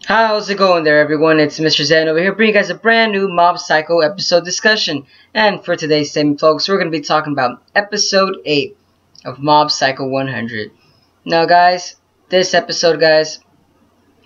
How's it going there, everyone? It's Mr. Zen over here bringing you guys a brand new Mob Psycho episode discussion. And for today's segment, folks, we're going to be talking about episode 8 of Mob Psycho 100. Now, guys, this episode, guys,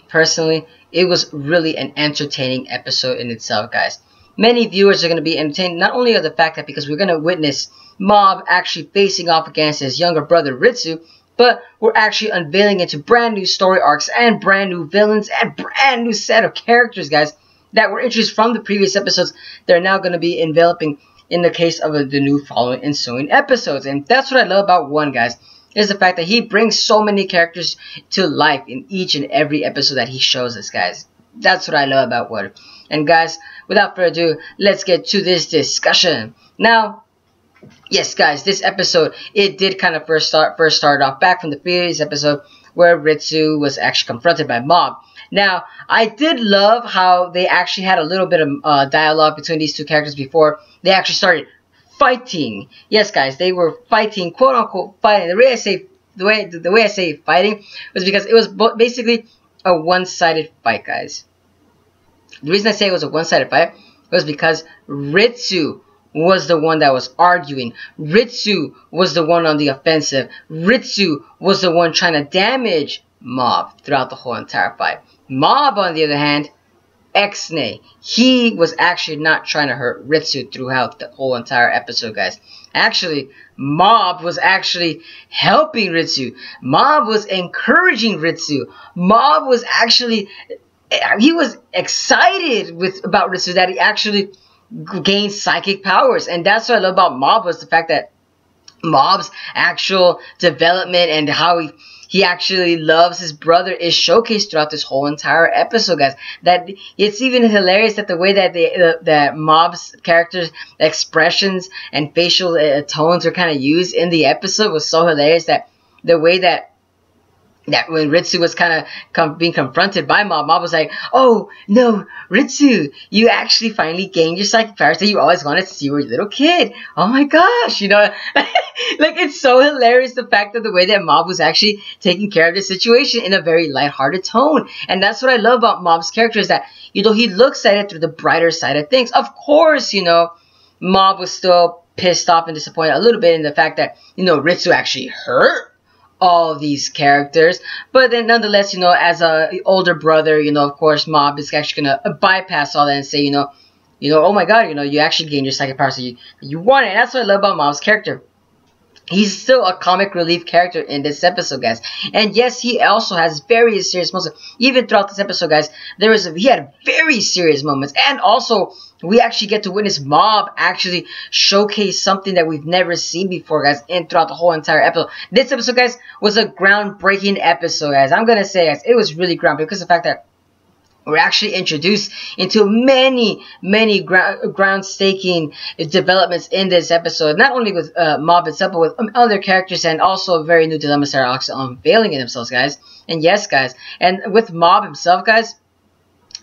personally, it was really an entertaining episode in itself, guys. Many viewers are going to be entertained, not only of the fact that because we're going to witness Mob actually facing off against his younger brother, Ritsu, but we're actually unveiling into brand new story arcs and brand new villains and brand new set of characters, guys, that were introduced from the previous episodes. They're now going to be enveloping in the case of the new following ensuing episodes. And that's what I love about One, guys, is the fact that he brings so many characters to life in each and every episode that he shows us, guys. That's what I love about One. And guys, without further ado, let's get to this discussion. Now, yes, guys, this episode, it did kind of first start off back from the previous episode where Ritsu was actually confronted by Mob. Now, I did love how they actually had a little bit of dialogue between these two characters before they actually started fighting. Yes, guys, they were fighting, quote unquote fighting. The way I say fighting was because it was basically a one-sided fight, guys. The reason I say it was a one-sided fight was because Ritsu was the one that was arguing. Ritsu was the one on the offensive. Ritsu was the one trying to damage Mob throughout the whole entire fight. Mob, on the other hand, X-Nay, he was actually not trying to hurt Ritsu throughout the whole entire episode, guys. Actually, Mob was actually helping Ritsu. Mob was encouraging Ritsu. Mob was actually, he was excited about Ritsu that he actually gained psychic powers. And that's what I love about Mob, was the fact that Mob's actual development and how he actually loves his brother is showcased throughout this whole entire episode, guys. That it's even hilarious that the way that that Mob's characters' expressions and facial tones are kind of used in the episode was so hilarious. That the way that when Ritsu was kind of being confronted by Mob, Mob was like, "Oh no, Ritsu, you actually finally gained your psychic powers that you always wanted to see when you were a little kid. Oh my gosh," you know, like it's so hilarious the fact that the way that Mob was actually taking care of the situation in a very lighthearted tone. And that's what I love about Mob's character, is that, you know, he looks at it through the brighter side of things. Of course, you know, Mob was still pissed off and disappointed a little bit in the fact that, you know, Ritsu actually hurt all these characters, but then nonetheless, you know, as a older brother, you know, of course, Mob is actually gonna bypass all that and say, you know, oh my god, you know, you actually gained your psychic powers, so you want it. And that's what I love about Mob's character. He's still a comic relief character in this episode, guys. And yes, he also has very serious moments. Even throughout this episode, guys, he had very serious moments. And also, we actually get to witness Mob actually showcase something that we've never seen before, guys, and throughout the whole entire episode. This episode, guys, was a groundbreaking episode, guys. I'm gonna say, guys, it was really groundbreaking because of the fact that we're actually introduced into many ground-staking developments in this episode. Not only with Mob itself, but with other characters, and also very new dilemmas that are actually unveiling in themselves, guys. And yes, guys, and with Mob himself, guys,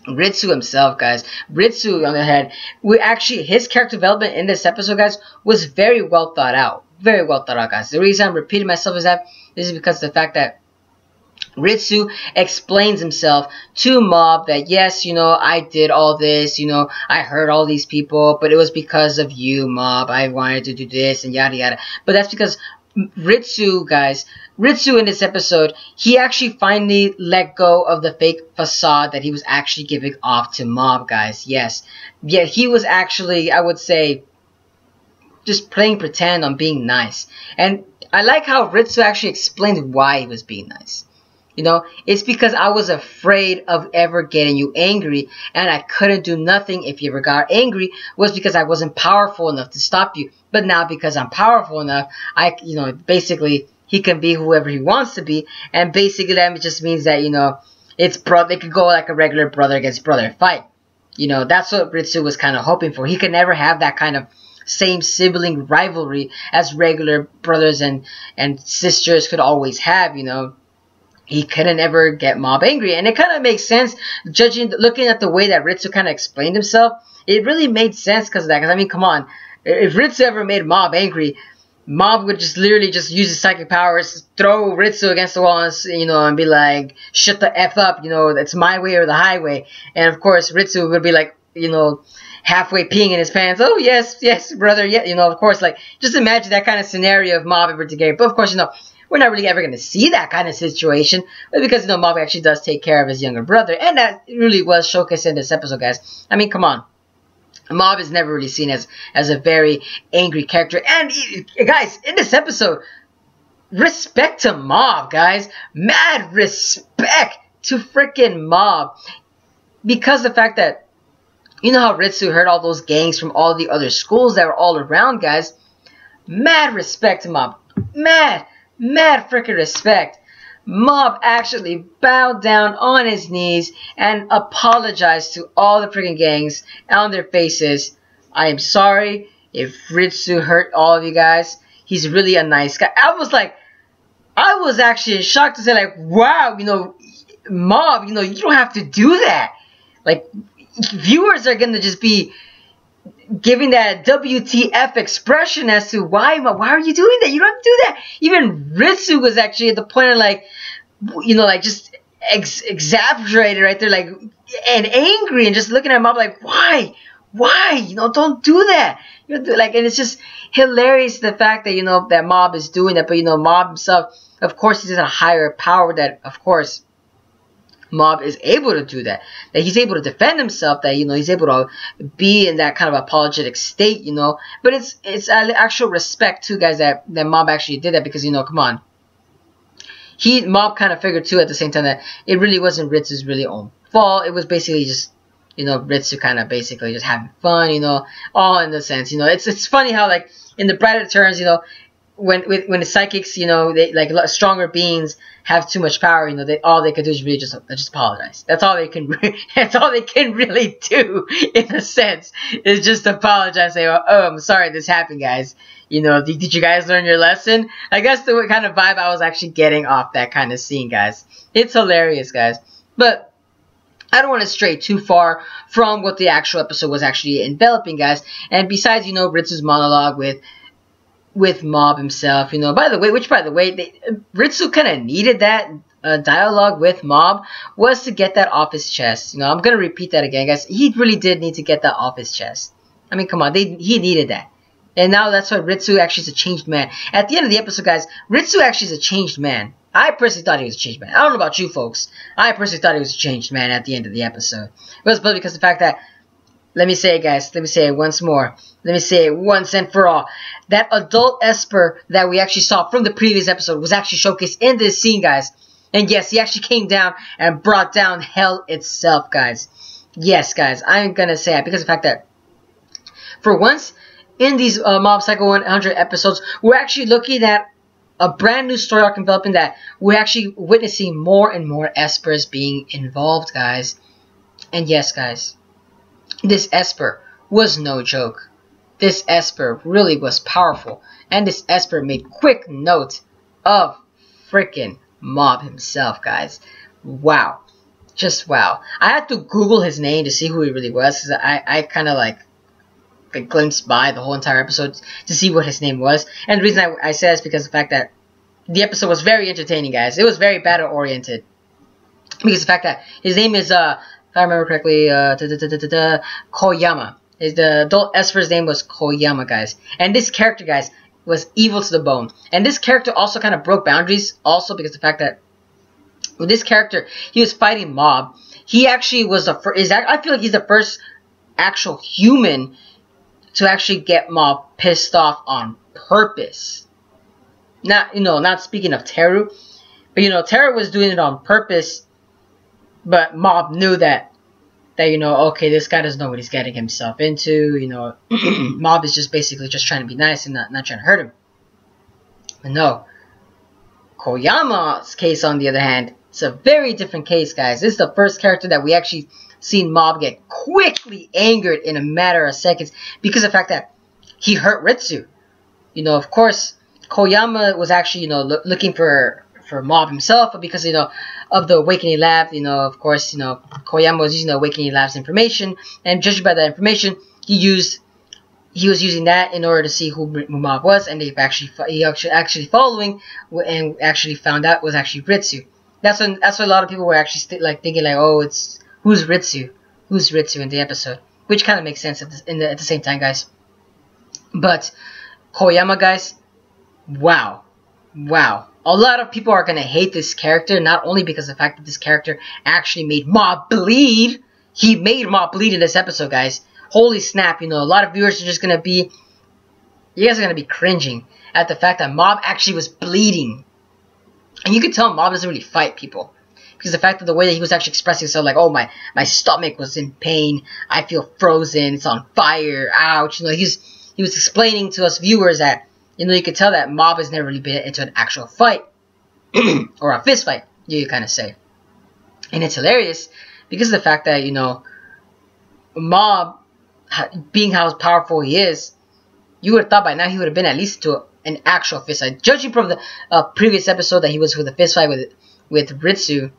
Ritsu himself, guys. Ritsu, on the other hand, his character development in this episode, guys, was very well thought out. Very well thought out, guys. The reason I'm repeating myself is because of the fact that Ritsu explains himself to Mob that, yes, you know, I did all this, you know, I hurt all these people, but it was because of you, Mob. I wanted to do this and yada yada. But that's because Ritsu, guys, Ritsu in this episode, he actually finally let go of the fake facade that he was actually giving off to Mob, guys. Yes. Yeah, he was actually, I would say, just playing pretend on being nice. And I like how Ritsu actually explained why he was being nice. You know, it's because I was afraid of ever getting you angry, and I couldn't do nothing if you ever got angry, was because I wasn't powerful enough to stop you. But now, because I'm powerful enough, you know, basically, he can be whoever he wants to be, and basically that just means that, you know, they could go like a regular brother against brother fight. You know, that's what Ritsu was kind of hoping for. He could never have that kind of same sibling rivalry as regular brothers and sisters could always have, you know. He couldn't ever get Mob angry. And it kind of makes sense, looking at the way that Ritsu kind of explained himself. It really made sense because of that. Because, I mean, come on. If Ritsu ever made Mob angry, Mob would just literally just use his psychic powers, throw Ritsu against the wall, and, you know, and be like, "Shut the f up," you know, "It's my way or the highway." And of course, Ritsu would be like, you know, halfway peeing in his pants. "Oh yes, yes, brother, yeah," you know. Of course, like, just imagine that kind of scenario of Mob ever together. But of course, you know, we're not really ever going to see that kind of situation, but because, you know, Mob actually does take care of his younger brother, and that really was showcased in this episode, guys. I mean, come on. Mob is never really seen as a very angry character. And, guys, in this episode, respect to Mob, guys. Mad respect to freaking Mob. Because the fact that, you know how Ritsu heard all those gangs from all the other schools that were all around, guys. Mad respect to Mob. Mad freaking respect. Mob actually bowed down on his knees and apologized to all the freaking gangs on their faces. "I am sorry if Ritsu hurt all of you guys. He's really a nice guy." I was actually in shock to say, like, wow, you know, Mob, you know, you don't have to do that. Like, viewers are gonna just be giving that WTF expression as to why are you doing that? You don't have to do that. Even Ritsu was actually at the point of, like, you know, like, just exaggerated right there, like, and angry, and just looking at Mob like, why, you know, don't do that. You know, like, and it's just hilarious the fact that, you know, that Mob is doing that, but, you know, Mob himself, of course, he's in a higher power that, of course, Mob is able to do that. That he's able to defend himself. That, you know, he's able to be in that kind of apologetic state, you know. But it's actual respect too, guys, that Mob actually did that, because, you know, come on. Mob kind of figured too at the same time that it really wasn't Ritsu's really own fault. It was basically just, you know, Ritsu kind of basically just having fun, you know, all in the sense, you know. It's funny how, like, in the brighter turns, you know, when the psychics, you know, they, like, stronger beings have too much power, you know, all they could do is really just apologize. That's all they can really do, in a sense, is just apologize, say, "Oh, I'm sorry this happened, guys. You know, did you guys learn your lesson?" I guess the kind of vibe I was actually getting off that kind of scene, guys. It's hilarious, guys. But I don't want to stray too far from what the actual episode was actually enveloping, guys. And besides, you know, Ritsu's monologue with Mob himself, you know, by the way, Ritsu kind of needed that dialogue with Mob, was to get that off his chest. You know, I'm going to repeat that again, guys. He really did need to get that off his chest. I mean, come on, he needed that. And now that's why Ritsu actually is a changed man. At the end of the episode, guys, Ritsu actually is a changed man. I personally thought he was a changed man. I don't know about you folks. I personally thought he was a changed man at the end of the episode. It was because of the fact that, let me say it, guys. Let me say it once more. Let me say it once and for all. That adult Esper that we actually saw from the previous episode was actually showcased in this scene, guys. And yes, he actually came down and brought down hell itself, guys. Yes, guys. I'm going to say it because of the fact that, for once, in these Mob Psycho 100 episodes, we're actually looking at a brand new story arc developing, that we're actually witnessing more and more Espers being involved, guys. And yes, guys, this Esper was no joke. This Esper really was powerful. And this Esper made quick note of freaking Mob himself, guys. Wow. Just wow. I had to Google his name to see who he really was, because I kind of like glimpsed by the whole entire episode to see what his name was. And the reason I say that is because of the fact that the episode was very entertaining, guys. It was very battle oriented. Because of the fact that his name is, if I remember correctly, Koyama. The adult Esper's name was Koyama, guys. And this character, guys, was evil to the bone. And this character also kind of broke boundaries, also because of the fact that with this character, he was fighting Mob. He actually was the first, I feel like he's the first actual human to actually get Mob pissed off on purpose. Not, you know, not speaking of Teru, but, you know, Teru was doing it on purpose, but Mob knew that, you know, okay, this guy doesn't know what he's getting himself into, you know, Mob is just basically just trying to be nice and not trying to hurt him. But no, Koyama's case, on the other hand, it's a very different case, guys. This is the first character that we actually seen Mob get quickly angered in a matter of seconds because of the fact that he hurt Ritsu. You know, of course, Koyama was actually, you know, looking for Mob himself, but because, you know, of the Awakening Lab, you know, of course, you know, Koyama was using the Awakening Lab's information, and judging by that information, he used he was using that in order to see who Mob was, and he actually following and actually found out was actually Ritsu. That's when a lot of people were actually like thinking like, oh, it's who's Ritsu in the episode, which kind of makes sense at the same time, guys. But Koyama, guys, wow. A lot of people are gonna hate this character, not only because of the fact that this character actually made Mob bleed. He made Mob bleed in this episode, guys. Holy snap, you know, a lot of viewers are just gonna be, you guys are gonna be cringing at the fact that Mob actually was bleeding. And you can tell Mob doesn't really fight people, because the fact that the way that he was actually expressing himself, like, oh, my stomach was in pain, I feel frozen, it's on fire, ouch, you know, he was explaining to us viewers that, you know, you could tell that Mob has never really been into an actual fight, or a fist fight, you kind of say. And it's hilarious, because of the fact that, you know, Mob, being how powerful he is, you would have thought by now he would have been at least to an actual fist fight. Judging from the previous episode that he was with a fist fight with Ritsu,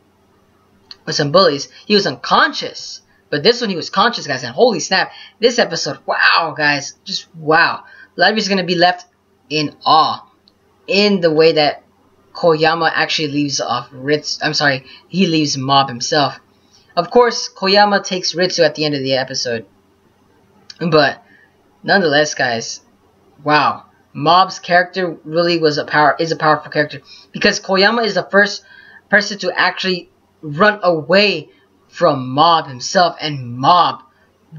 with some bullies, he was unconscious. But this one he was conscious, guys, and holy snap, this episode, wow, guys, just wow. A lot of you is going to be left in awe in the way that Koyama actually leaves off he leaves Mob himself. Of course, Koyama takes Ritsu at the end of the episode. But nonetheless, guys, wow. Mob's character really is a powerful character, because Koyama is the first person to actually run away from Mob himself, and Mob,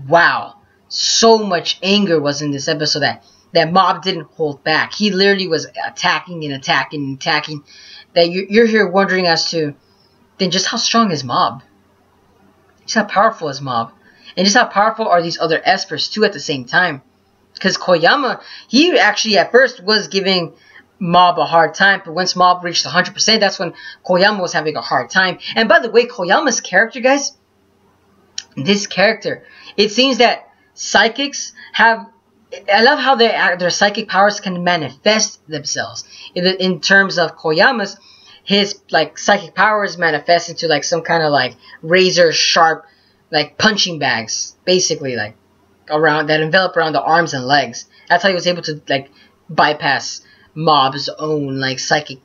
wow, so much anger was in this episode that Mob didn't hold back. He literally was attacking and attacking and attacking, that you're here wondering as to then just how strong is Mob, just how powerful is Mob, and just how powerful are these other espers too at the same time. Because Koyama, he actually at first was giving Mob a hard time, but once Mob reached 100%, that's when Koyama was having a hard time. And by the way, Koyama's character, guys, this character, it seems that psychics have, I love how their psychic powers can manifest themselves. In terms of Koyama's, his like psychic powers manifest into like some kind of like razor sharp like punching bags, basically, like around that envelop around the arms and legs. That's how he was able to like bypass Mob's own like psychic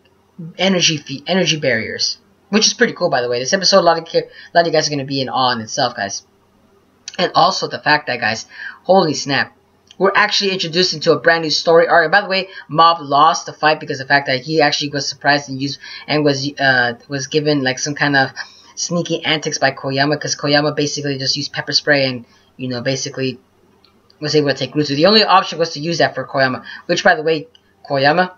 energy barriers, which is pretty cool, by the way. This episode, a lot of you guys are gonna be in awe in itself, guys. And also the fact that, guys, holy snap, we're actually introduced into a brand new story arc. And by the way, Mob lost the fight because of the fact that he actually was surprised and was given like some kind of sneaky antics by Koyama, because Koyama basically just used pepper spray and, you know, basically was able to take Ritsu. The only option was to use that for Koyama, which, by the way, Koyama,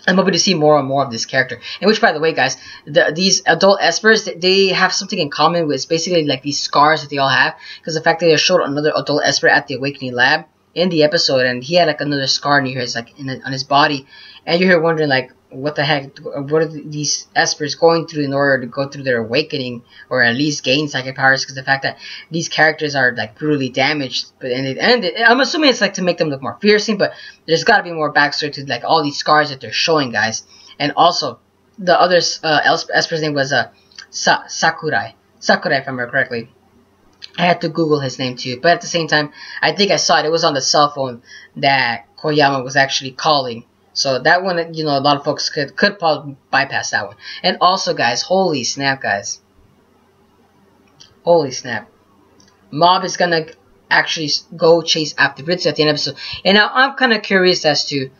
I'm hoping to see more and more of this character. And which, by the way, guys, these adult espers, they have something in common with basically like these scars that they all have, because the fact that they showed another adult esper at the Awakening Lab in the episode, and he had like another scar near his like on his body, and you're here wondering like, what the heck, what are these espers going through in order to go through their awakening, or at least gain psychic powers? Because the fact that these characters are like brutally damaged, but I'm assuming it's like to make them look more fearsome, but there's got to be more backstory to like all these scars that they're showing, guys. And also the other esper's name was Sakurai, if I remember correctly. I had to Google his name too, but at the same time, I think I saw it was on the cell phone that Koyama was actually calling. So that one, you know, a lot of folks could probably bypass that one. And also, guys, holy snap, guys. Holy snap. Mob is gonna actually go chase after Ritsu at the end of the episode. And now I'm kind of curious as to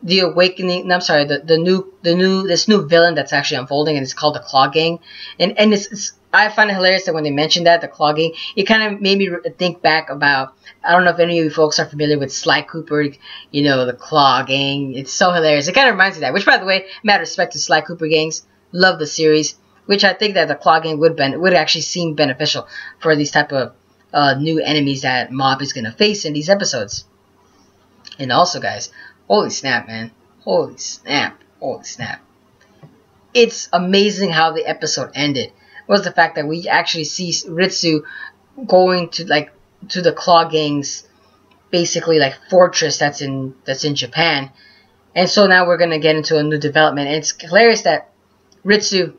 the awakening. No, I'm sorry, this new villain that's actually unfolding, and it's called the Claw Gang. And I find it hilarious that when they mentioned that, the Claw Gang, it kind of made me think back about, I don't know if any of you folks are familiar with Sly Cooper, you know, the Claw Gang. It's so hilarious. It kind of reminds me of that, which, by the way, mad respect to Sly Cooper gangs. Love the series, which I think that the Claw Gang would actually seem beneficial for these type of new enemies that Mob is going to face in these episodes. And also, guys, holy snap, man. Holy snap. Holy snap. It's amazing how the episode ended. Was the fact that we actually see Ritsu going to the Claw Gang's basically like fortress that's in Japan. And so now we're gonna get into a new development. And it's hilarious that Ritsu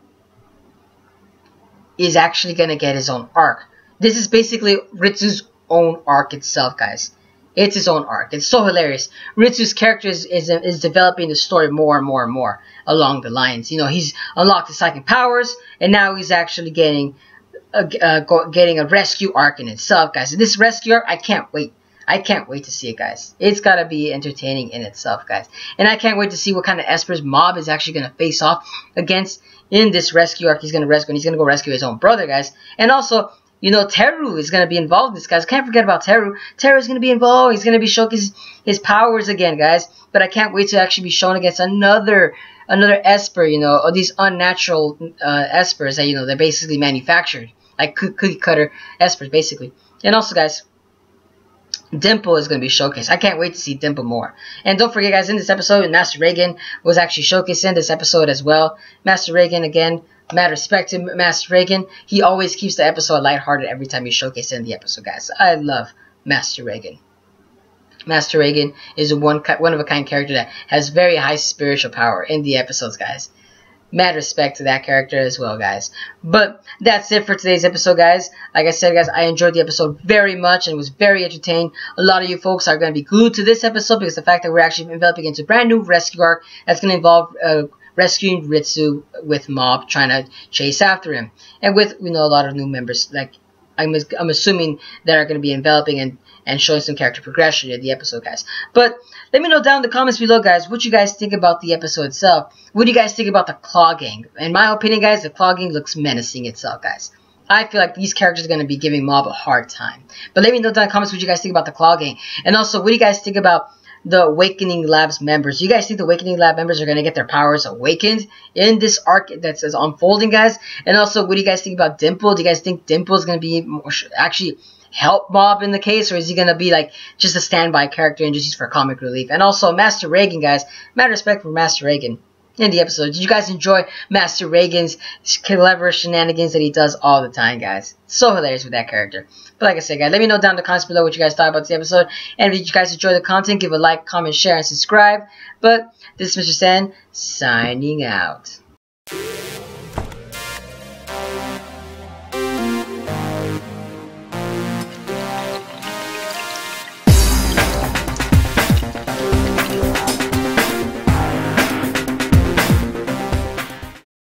is actually gonna get his own arc. This is basically Ritsu's own arc itself, guys. It's his own arc. It's so hilarious. Ritsu's character is developing the story more and more and more along the lines. You know, he's unlocked his psychic powers, and now he's actually getting a rescue arc in itself, guys. And this rescue arc, I can't wait. I can't wait to see it, guys. It's got to be entertaining in itself, guys. And I can't wait to see what kind of espers Mob is actually going to face off against in this rescue arc. He's going to rescue, and he's going to go rescue his own brother, guys. And also, you know, Teru is going to be involved in this, guys. Can't forget about Teru. Teru is going to be involved. He's going to be showcasing his powers again, guys. But I can't wait to actually be shown against another esper, you know, or these unnatural espers that, you know, they're basically manufactured. Like cookie cutter espers, basically. And also, guys, Dimple is going to be showcased. I can't wait to see Dimple more. And don't forget, guys, in this episode, Master Reagan was actually showcased in this episode as well. Master Reagan, again, mad respect to Master Reagan. He always keeps the episode lighthearted every time he's showcased in the episode, guys. I love Master Reagan. Master Reagan is a one-of-a-kind character that has very high spiritual power in the episodes, guys. Mad respect to that character as well, guys. But that's it for today's episode, guys. Like I said, guys, I enjoyed the episode very much and was very entertained. A lot of you folks are going to be glued to this episode because the fact that we're actually enveloping into a brand new rescue arc that's going to involve rescuing Ritsu with Mob trying to chase after him. And with, you know, a lot of new members, like I'm assuming that are going to be enveloping and showing some character progression in the episode, guys. But let me know down in the comments below, guys, what you guys think about the episode itself. What do you guys think about the Claw Gang? In my opinion, guys, the Claw Gang looks menacing itself, guys. I feel like these characters are going to be giving Mob a hard time. But let me know down in the comments what you guys think about the Claw Gang. And also, what do you guys think about the Awakening Labs members? Do you guys think the Awakening Lab members are going to get their powers awakened in this arc that's unfolding, guys? And also, what do you guys think about Dimple? Do you guys think Dimple is going to be actually help Mob in the case, or is he going to be like just a standby character and just used for comic relief? And also, Master Reagan, guys, mad respect for Master Reagan in the episode. Did you guys enjoy Master Reagan's clever shenanigans that he does all the time, guys? So hilarious with that character. But like I said, guys, let me know down in the comments below what you guys thought about this episode. And if you guys enjoy the content, give a like, comment, share, and subscribe. But this is Mr. Sen, signing out.